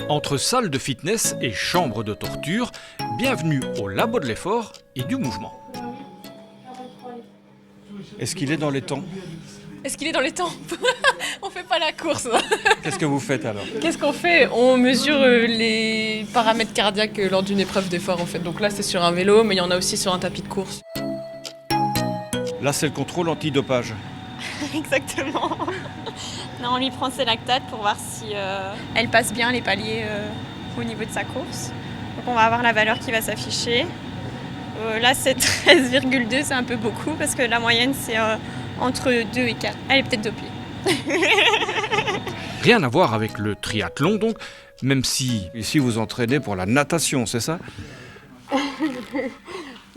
Entre salle de fitness et chambre de torture, bienvenue au labo de l'effort et du mouvement. Est-ce qu'il est dans les temps? Est-ce qu'il est dans les temps? On fait pas la course. Qu'est-ce que vous faites alors? Qu'est-ce qu'on fait? On mesure les paramètres cardiaques lors d'une épreuve d'effort en fait. Donc là c'est sur un vélo, mais il y en a aussi sur un tapis de course. Là c'est le contrôle antidopage. Exactement. Là, on lui prend ses lactates pour voir si elle passe bien les paliers au niveau de sa course. Donc on va avoir la valeur qui va s'afficher. Là c'est 13,2, c'est un peu beaucoup parce que la moyenne c'est entre 2 et 4. Elle est peut-être dopée. Rien à voir avec le triathlon donc, même si ici vous entraînez pour la natation, c'est ça?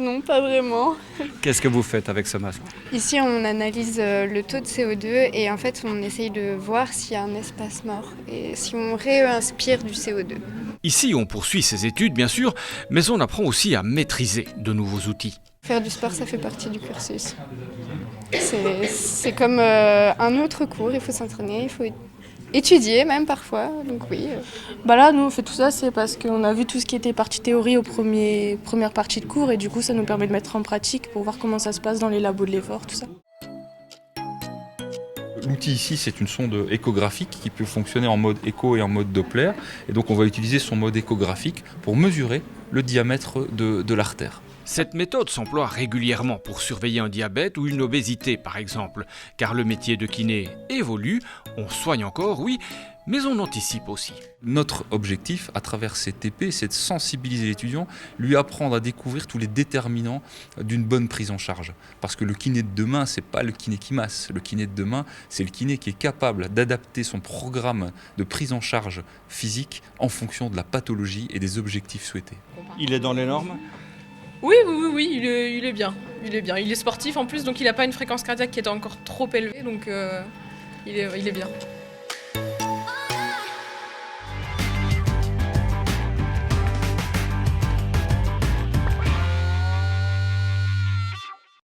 Non, pas vraiment. Qu'est-ce que vous faites avec ce masque? Ici, on analyse le taux de CO2 et en fait, on essaye de voir s'il y a un espace mort et si on réinspire du CO2. Ici on poursuit ses études bien sûr, mais on apprend aussi à maîtriser de nouveaux outils. Faire du sport, ça fait partie du cursus. C'est comme un autre cours, il faut s'entraîner, il faut étudier même parfois, donc oui. Là, nous, on fait tout ça, c'est parce qu'on a vu tout ce qui était partie théorie aux premières parties de cours et du coup, ça nous permet de mettre en pratique pour voir comment ça se passe dans les labos de l'effort, tout ça. L'outil ici, c'est une sonde échographique qui peut fonctionner en mode écho et en mode Doppler. Et donc, on va utiliser son mode échographique pour mesurer le diamètre de l'artère. Cette méthode s'emploie régulièrement pour surveiller un diabète ou une obésité par exemple, car le métier de kiné évolue, on soigne encore, oui, mais on anticipe aussi. Notre objectif, à travers ces TP, c'est de sensibiliser l'étudiant, lui apprendre à découvrir tous les déterminants d'une bonne prise en charge. Parce que le kiné de demain, c'est pas le kiné qui masse. Le kiné de demain, c'est le kiné qui est capable d'adapter son programme de prise en charge physique en fonction de la pathologie et des objectifs souhaités. Il est dans les normes? Oui, il est bien. Il est bien. Il est sportif en plus, donc il n'a pas une fréquence cardiaque qui est encore trop élevée, donc il est bien.